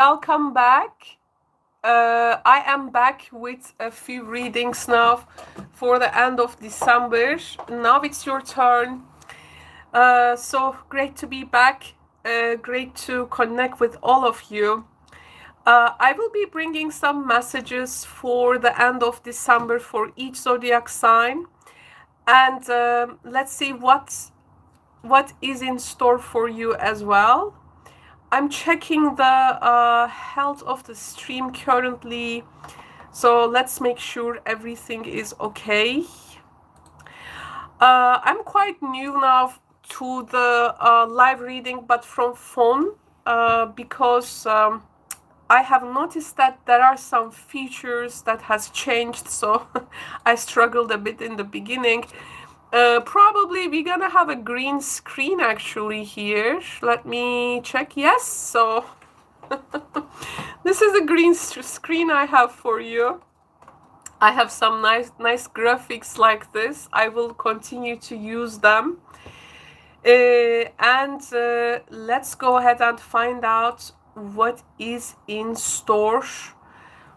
Welcome back. I am back with a few readings now for the end of December. Now it's your turn. So great to be back. Great to connect with all of you. I will be bringing some messages for the end of December for each zodiac sign. And let's see what is in store for you as well. I'm checking the health of the stream currently, so let's make sure everything is okay. I'm quite new now to the live reading, but from phone, because I have noticed that there are some features that has changed, so I struggled a bit in the beginning. Probably we're gonna have a green screen actually here. Let me check. Yes, so this is a green screen I have for you. I have some nice graphics like this. I will continue to use them. And let's go ahead and find out what is in store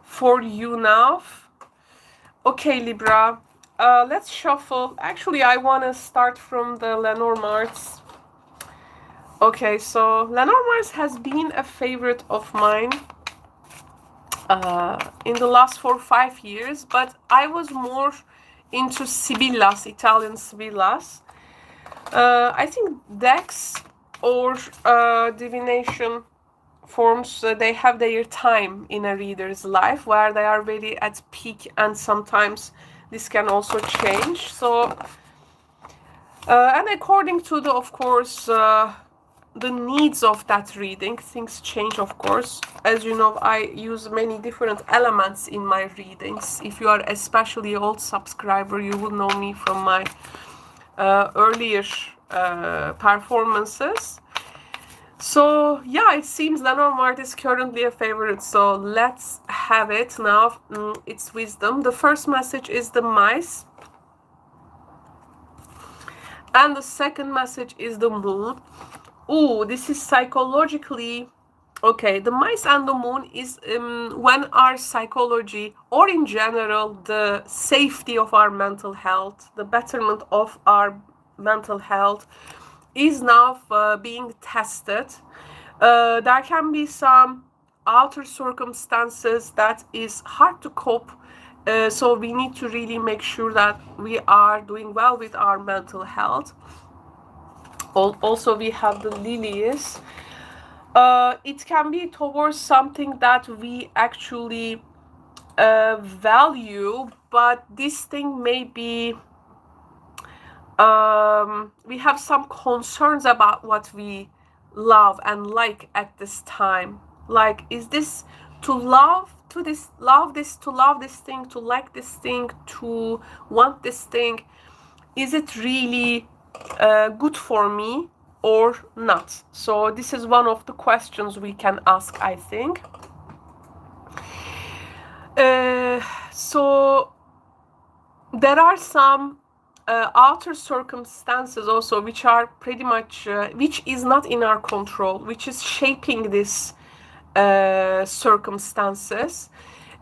for you now. Okay, Libra. Let's shuffle. Actually, I want to start from the Lenormand. Okay, so Lenormand has been a favorite of mine in the last 4 or 5 years, but I was more into Sibillas, Italian Sibillas. I think decks or divination forms, they have their time in a reader's life where they are very at peak, and sometimes this can also change. So and according to the, of course, the needs of that reading, things change, of course. As you know, I use many different elements in my readings. If you are especially old subscriber, you will know me from my earlier performances. So yeah, it seems Lenormand is currently a favorite, so let's have it now. It's wisdom. The first message is the mice, and the second message is the moon. Oh, this is psychologically okay. The mice and the moon is when our psychology, or in general the safety of our mental health, the betterment of our mental health is now being tested. There can be some outer circumstances that is hard to cope, so we need to really make sure that we are doing well with our mental health. Also, we have the lilies. It can be towards something that we actually value, but this thing may be we have some concerns about what we love and like at this time. Like, is this to love this thing, to like this thing, to want this thing? Is it really good for me or not? So this is one of the questions we can ask, I think. So there are some outer circumstances also which are pretty much which is not in our control, which is shaping this circumstances.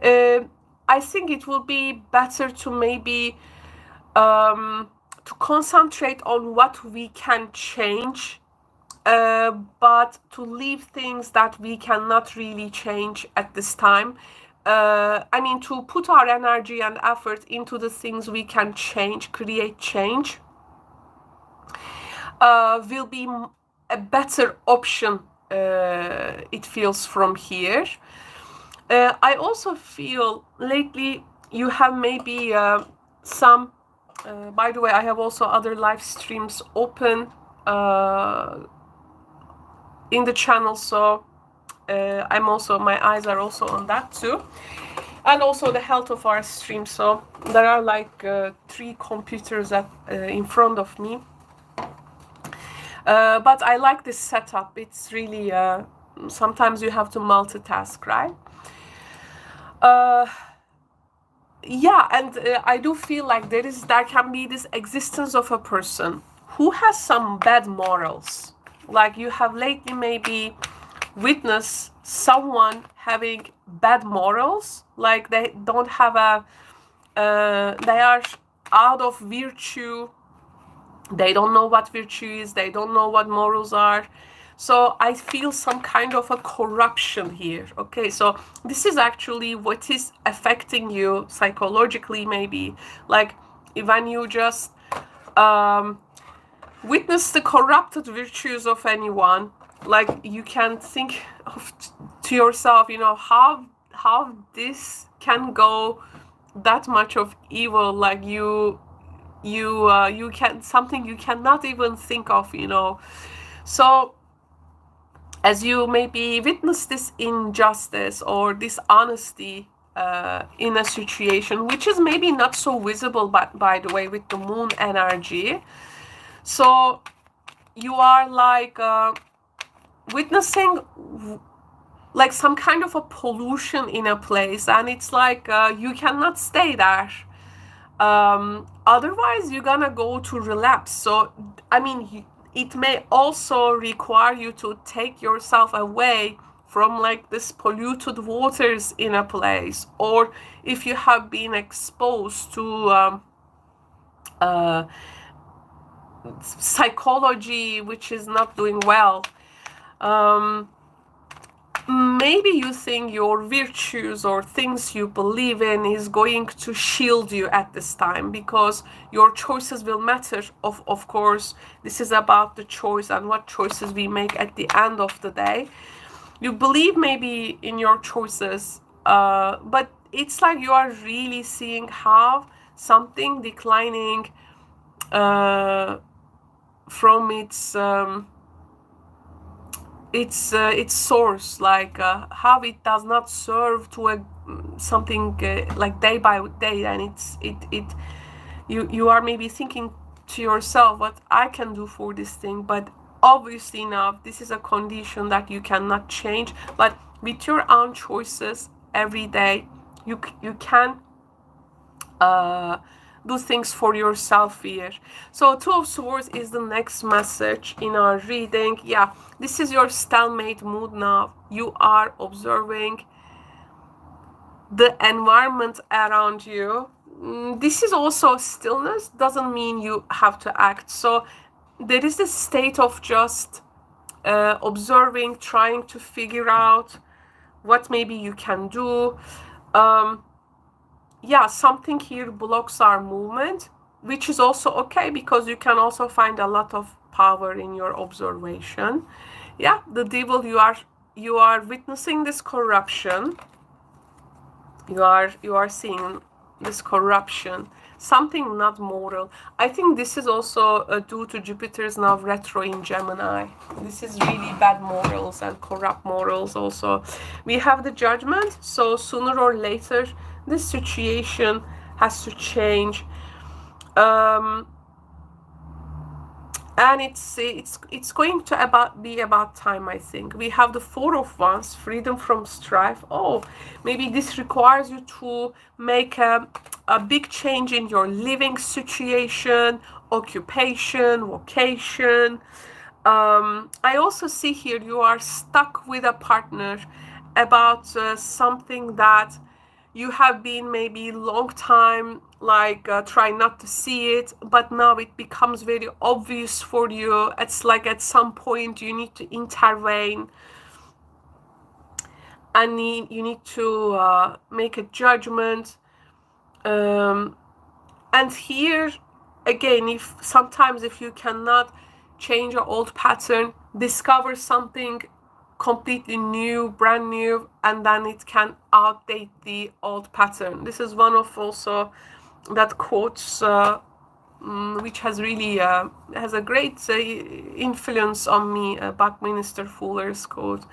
I think it will be better to maybe to concentrate on what we can change, but to leave things that we cannot really change at this time. I mean, to put our energy and effort into the things we can change, create change, will be a better option, it feels from here. I also feel lately you have maybe some, by the way, I have also other live streams open in the channel, so I'm also, my eyes are also on that too, and also the health of our stream. So there are like 3 computers in front of me, but I like this setup. It's really sometimes you have to multitask, right? Yeah, and I do feel like there can be this existence of a person who has some bad morals. Like, you have lately maybe witnessed someone having bad morals, like they don't have a they are out of virtue, they don't know what virtue is, they don't know what morals are. So I feel some kind of a corruption here. Okay, so this is actually what is affecting you psychologically, maybe, like when you just witness the corrupted virtues of anyone, like you can think of to yourself, you know, how this can go that much of evil, like you can, something you cannot even think of, you know. So as you maybe witness this injustice or dishonesty in a situation, which is maybe not so visible, but by the way, with the moon energy, so you are like witnessing like some kind of a pollution in a place, and it's like you cannot stay there. Otherwise you're gonna go to relapse. So I mean, it may also require you to take yourself away from like this polluted waters in a place, or if you have been exposed to psychology which is not doing well. Maybe you think your virtues or things you believe in is going to shield you at this time, because your choices will matter. Of course, this is about the choice and what choices we make at the end of the day. You believe maybe in your choices, but it's like you are really seeing how something declining from its source, like how it does not serve to a something like day by day, and you are maybe thinking to yourself, what I can do for this thing. But obviously now this is a condition that you cannot change, but with your own choices every day you can do things for yourself here. So Two of Swords is the next message in our reading. Yeah, this is your stalemate mood now. You are observing the environment around you. This is also stillness, doesn't mean you have to act. So there is this state of just observing, trying to figure out what maybe you can do. Yeah, something here blocks our movement, which is also okay, because you can also find a lot of power in your observation. Yeah, the devil, you are witnessing this corruption. You are seeing this corruption, something not moral. I think this is also due to Jupiter's now retro in Gemini. This is really bad morals and corrupt morals also. We have the Judgment, so sooner or later this situation has to change, and it's going to be about time, I think. We have the Four of Wands, freedom from strife. Oh, maybe this requires you to make a big change in your living situation, occupation, vocation. I also see here you are stuck with a partner about something that you have been maybe long time like trying not to see it, but now it becomes very obvious for you. It's like at some point you need to intervene, and you need to make a judgment. And here again, if sometimes if you cannot change an old pattern, discover something completely new, brand new, and then it can outdate the old pattern. This is one of also that quotes which has really has a great influence on me, Buckminster Fuller's quote.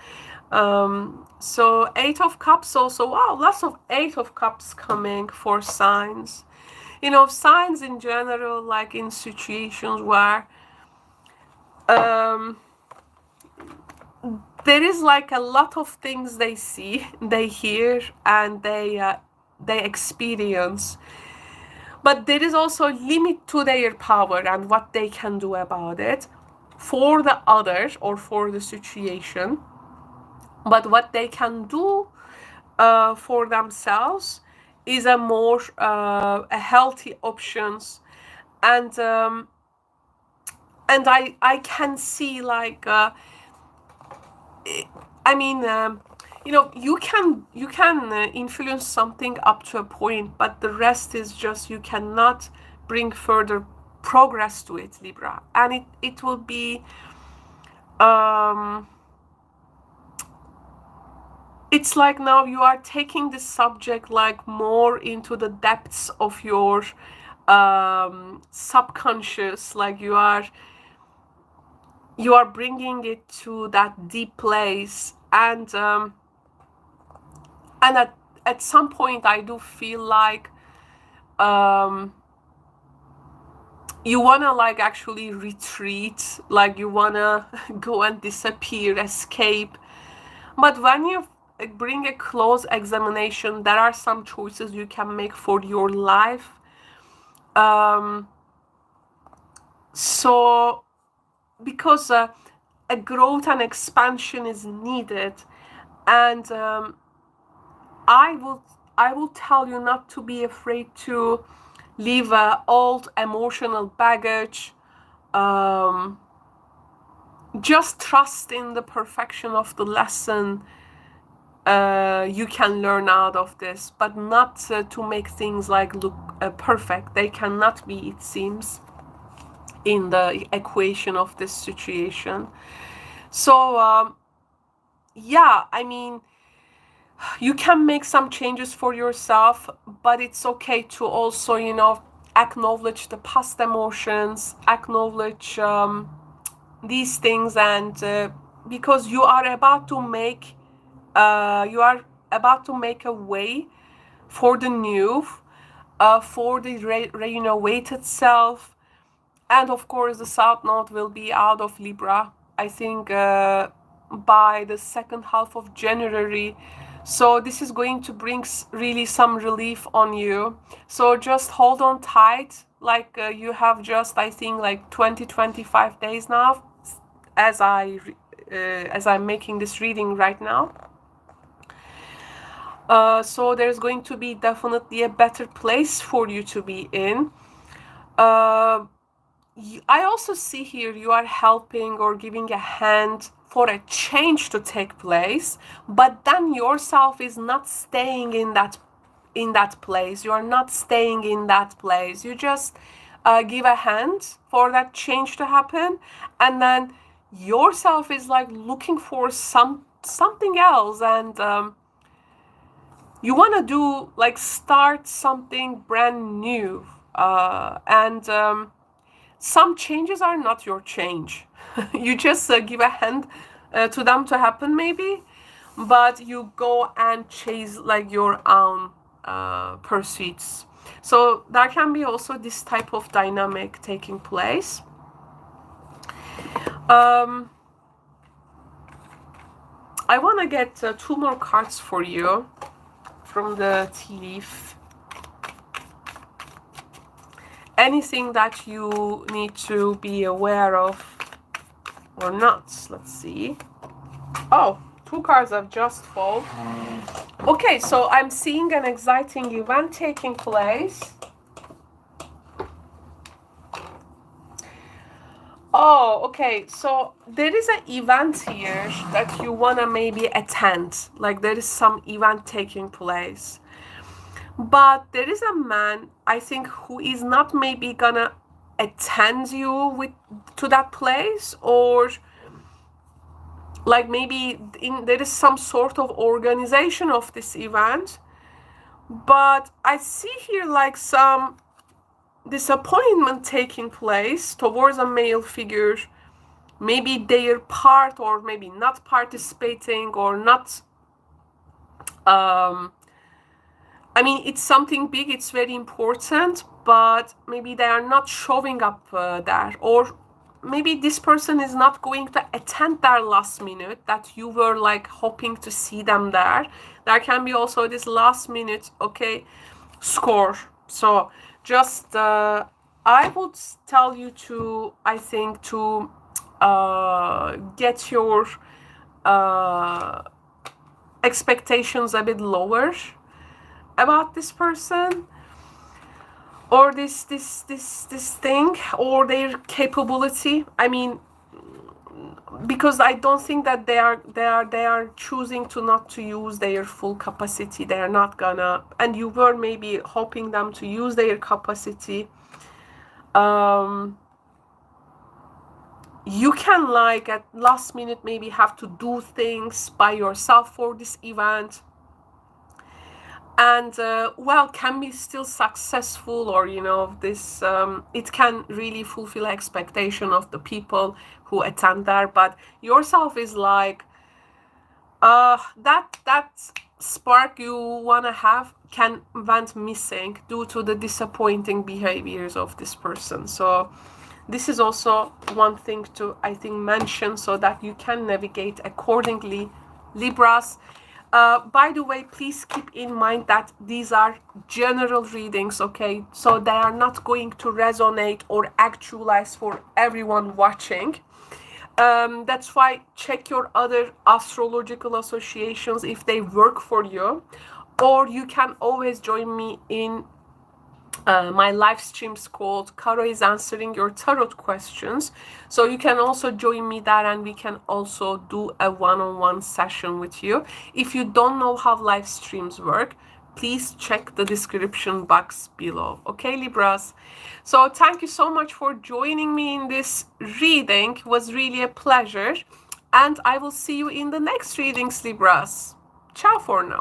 So Eight of Cups also, wow, lots of Eight of Cups coming for signs. You know, signs in general, like in situations where there is like a lot of things they see, they hear, and they experience, but there is also a limit to their power and what they can do about it for the others or for the situation. but what they can do for themselves is a more a healthy options. And I can see like I mean, you know, you can influence something up to a point, but the rest is just you cannot bring further progress to it, Libra, and it will be it's like now you are taking the subject like more into the depths of your subconscious, like you are bringing it to that deep place. And at some point I do feel like you wanna like actually retreat, like you wanna go and disappear, escape. But when you bring a close examination, there are some choices you can make for your life. So because a growth and expansion is needed, and I will tell you not to be afraid to leave old emotional baggage. Just trust in the perfection of the lesson you can learn out of this, but not to make things like look perfect. They cannot be, it seems, in the equation of this situation. So yeah, I mean, you can make some changes for yourself, but it's okay to also, you know, acknowledge the past emotions, acknowledge these things, and because you are about to make a way for the new, for the renovated self. And of course the South Node will be out of Libra, I think, by the second half of January. So this is going to bring really some relief on you. So just hold on tight, like you have just, I think, like 20-25 days now, as I'm making this reading right now. So there's going to be definitely a better place for you to be in. I also see here you are helping or giving a hand for a change to take place, but then yourself is not staying in that place. You are not staying in that place. You just give a hand for that change to happen, and then yourself is like looking for something else, and you want to do like start something brand new, and some changes are not your change. You just give a hand to them to happen maybe, but you go and chase like your own pursuits. So there can be also this type of dynamic taking place. I want to get 2 more cards for you from the tea leaf. Anything that you need to be aware of or not. Let's see. Oh, 2 cards have just fallen. Okay, so I'm seeing an exciting event taking place. Oh, okay, so there is an event here that you want to maybe attend. Like there is some event taking place. But there is a man, I think, who is not maybe gonna attend you to that place, or like maybe there is some sort of organization of this event. But I see here like some disappointment taking place towards a male figure. Maybe they're part or maybe not participating or not. I mean, it's something big, it's very important, but maybe they are not showing up there. Or maybe this person is not going to attend their last minute that you were like hoping to see them there. There can be also this last minute, okay, score. So just, I would tell you to, I think, to get your expectations a bit lower about this person, or this thing, or their capability. I mean, because I don't think that they are choosing to not to use their full capacity. They are not gonna, and you were maybe hoping them to use their capacity. You can, like, at last minute maybe have to do things by yourself for this event, and well, can be still successful, or you know, this it can really fulfill expectation of the people who attend there, but yourself is like that spark you want to have went missing due to the disappointing behaviors of this person. So this is also one thing to, I think, mention, so that you can navigate accordingly, Libras. By the way, please keep in mind that these are general readings, okay? So they are not going to resonate or actualize for everyone watching. That's why check your other astrological associations if they work for you, or you can always join me in my live streams called Caro is Answering Your Tarot Questions. So you can also join me there, and we can also do a one-on-one session with you. If you don't know how live streams work, please check the description box below. Okay, Libras? So thank you so much for joining me in this reading. It was really a pleasure. And I will see you in the next readings, Libras. Ciao for now.